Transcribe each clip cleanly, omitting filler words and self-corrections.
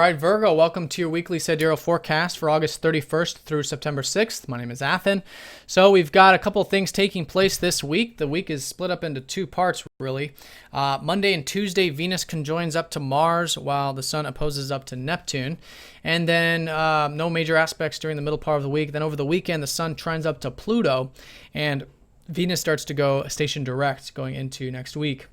All right, Virgo, welcome to your weekly sidereal forecast for August 31st through September 6th. My name is Athen. So we've got a couple things taking place this week. The week is split up into two parts, really. Monday and Tuesday, Venus conjoins up to Mars while the Sun opposes up to Neptune. And then no major aspects during the middle part of the week. Then over the weekend, the Sun trines up to Pluto, and Venus starts to go station direct going into next week.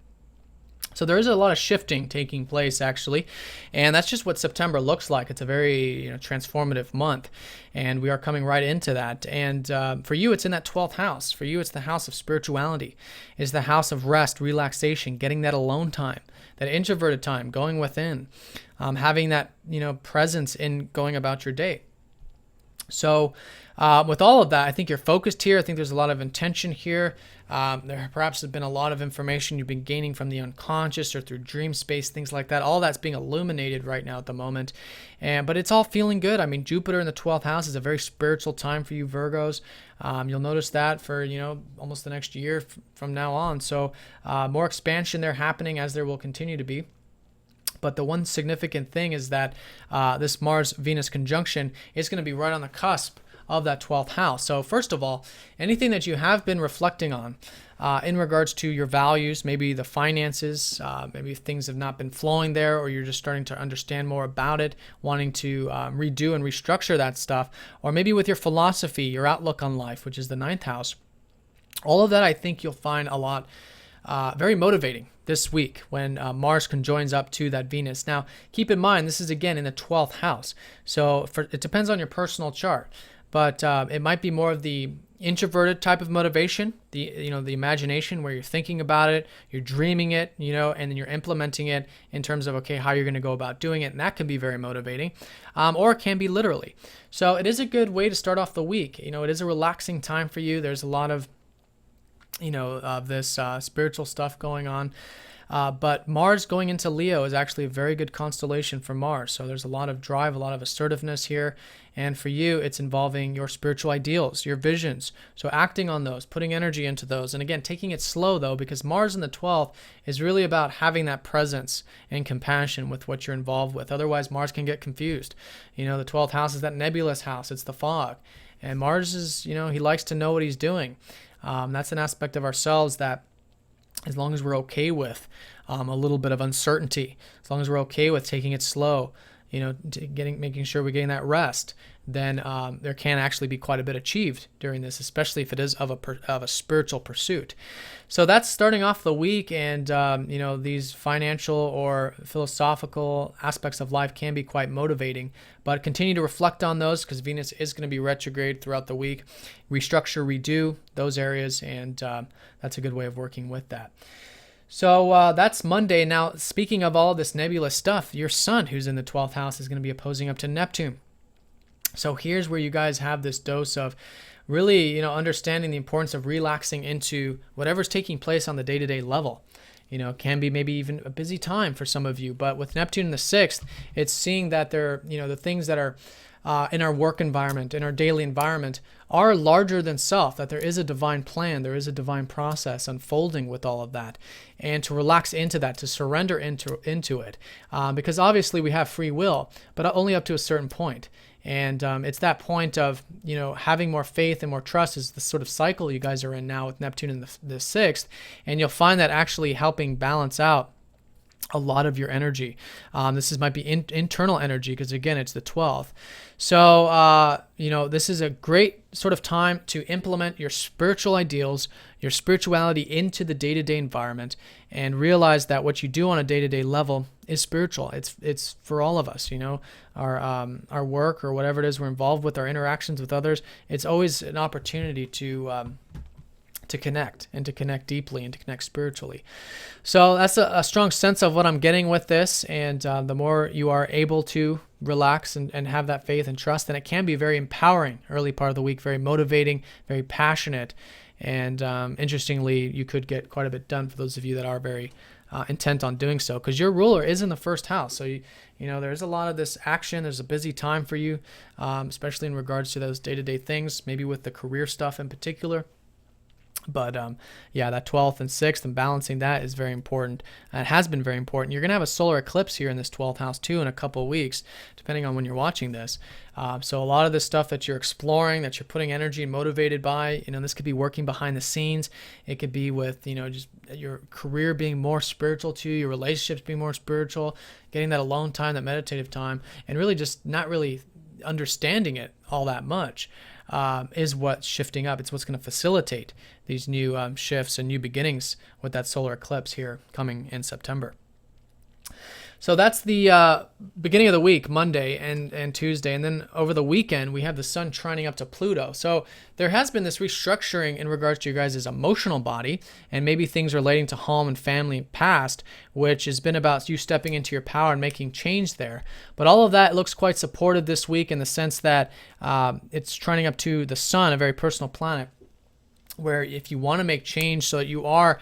So there is a lot of shifting taking place, actually, and that's just what September looks like. It's a very transformative month, and we are coming right into that. And for you, it's in that 12th house. For you, it's the house of spirituality. It's the house of rest, relaxation, getting that alone time, that introverted time, going within, having that presence in going about your day. So with all of that, I think you're focused here. I think there's a lot of intention here. There perhaps has been a lot of information you've been gaining from the unconscious or through dream space, things like that. All that's being illuminated right now at the moment. But it's all feeling good. I mean, Jupiter in the 12th house is a very spiritual time for you Virgos. You'll notice that for, almost the next year from now on. So more expansion there happening, as there will continue to be. But the one significant thing is that this Mars-Venus conjunction is going to be right on the cusp of that 12th house. So first of all, anything that you have been reflecting on in regards to your values, maybe the finances, maybe things have not been flowing there, or you're just starting to understand more about it, wanting to redo and restructure that stuff, or maybe with your philosophy, your outlook on life, which is the 9th house. All of that, I think you'll find a lot very motivating this week when Mars conjoins up to that Venus. Now, keep in mind, this is again in the 12th house. So it depends on your personal chart, but it might be more of the introverted type of motivation, the imagination, where you're thinking about it, you're dreaming it, and then you're implementing it in terms of, okay, how you're going to go about doing it. And that can be very motivating, or it can be literally. So it is a good way to start off the week. It is a relaxing time for you. There's a lot of this spiritual stuff going on. But Mars going into Leo is actually a very good constellation for Mars. So there's a lot of drive, a lot of assertiveness here. And for you, it's involving your spiritual ideals, your visions. So acting on those, putting energy into those. And again, taking it slow, though, because Mars in the 12th is really about having that presence and compassion with what you're involved with. Otherwise, Mars can get confused. The 12th house is that nebulous house. It's the fog. And Mars is, he likes to know what he's doing. That's an aspect of ourselves that, as long as we're okay with a little bit of uncertainty, as long as we're okay with taking it slow, making sure we're getting that rest, then there can actually be quite a bit achieved during this, especially if it is of a spiritual pursuit. So that's starting off the week, and these financial or philosophical aspects of life can be quite motivating. But continue to reflect on those, because Venus is going to be retrograde throughout the week. Restructure, redo those areas, and that's a good way of working with that. So that's Monday. Now, speaking of all this nebulous stuff, your Sun, who's in the 12th house, is going to be opposing up to Neptune. So here's where you guys have this dose of really, understanding the importance of relaxing into whatever's taking place on the day-to-day level. It can be maybe even a busy time for some of you, but with Neptune in the 6th, it's seeing that there, the things that are in our work environment, in our daily environment, are larger than self, that there is a divine plan, there is a divine process unfolding with all of that, and to relax into that, to surrender into it, because obviously we have free will, but only up to a certain point. And it's that point of, having more faith and more trust is the sort of cycle you guys are in now with Neptune in the 6th, and you'll find that actually helping balance out a lot of your energy. This might be internal energy, because again, it's the 12th. So, this is a great sort of time to implement your spiritual ideals, your spirituality into the day-to-day environment, and realize that what you do on a day-to-day level is spiritual. It's for all of us, our work or whatever it is we're involved with, our interactions with others. It's always an opportunity to connect, and to connect deeply, and to connect spiritually. So that's a strong sense of what I'm getting with this. And the more you are able to relax and have that faith and trust, then it can be very empowering early part of the week, very motivating, very passionate. And interestingly, you could get quite a bit done for those of you that are very intent on doing so, because your ruler is in the 1st house. So, there's a lot of this action. There's a busy time for you, especially in regards to those day-to-day things, maybe with the career stuff in particular. But yeah, that 12th and 6th and balancing that is very important. It has been very important. You're going to have a solar eclipse here in this 12th house too in a couple of weeks, depending on when you're watching this. So a lot of this stuff that you're exploring, that you're putting energy and motivated by, this could be working behind the scenes. It could be with, just your career being more spiritual to you, your relationships being more spiritual, getting that alone time, that meditative time, and really just not really understanding it all that much. Is what's shifting up. It's what's going to facilitate these new shifts and new beginnings with that solar eclipse here coming in September. So that's the beginning of the week, Monday and Tuesday. And then over the weekend, we have the sun trining up to Pluto. So there has been this restructuring in regards to your guys' emotional body and maybe things relating to home and family past, which has been about you stepping into your power and making change there. But all of that looks quite supportive this week in the sense that it's trining up to the sun, a very personal planet, where if you want to make change so that you are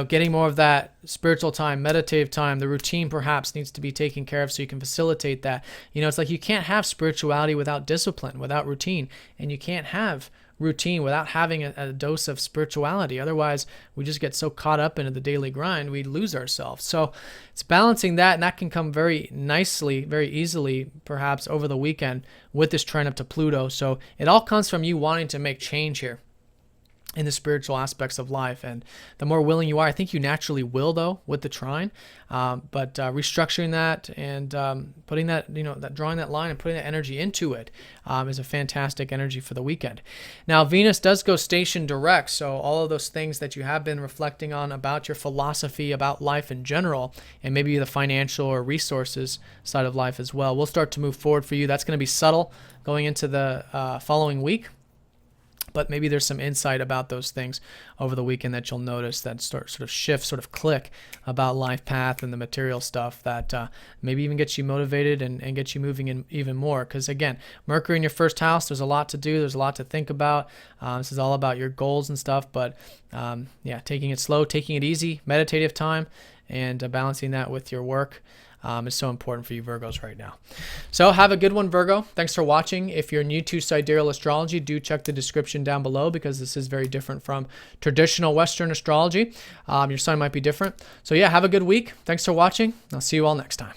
getting more of that spiritual time, meditative time, the routine perhaps needs to be taken care of so you can facilitate that. It's like you can't have spirituality without discipline, without routine, and you can't have routine without having a dose of spirituality. Otherwise, we just get so caught up into the daily grind, we lose ourselves. So it's balancing that, and that can come very nicely, very easily, perhaps over the weekend with this trine up to Pluto. So it all comes from you wanting to make change here in the spiritual aspects of life. And the more willing you are, I think you naturally will though with the trine, but restructuring that and putting that, that drawing that line and putting that energy into it is a fantastic energy for the weekend. Now, Venus does go station direct. So all of those things that you have been reflecting on about your philosophy, about life in general, and maybe the financial or resources side of life as well, will start to move forward for you. That's going to be subtle going into the following week. But maybe there's some insight about those things over the weekend that you'll notice that sort of shift, sort of click about life path and the material stuff that maybe even gets you motivated and gets you moving in even more. Because again, Mercury in your first house, there's a lot to do. There's a lot to think about. This is all about your goals and stuff. But yeah, taking it slow, taking it easy, meditative time, and balancing that with your work is so important for you Virgos right now. So have a good one, Virgo. Thanks for watching. If you're new to Sidereal Astrology, do check the description down below because this is very different from traditional Western astrology. Your sign might be different. So yeah, have a good week. Thanks for watching. I'll see you all next time.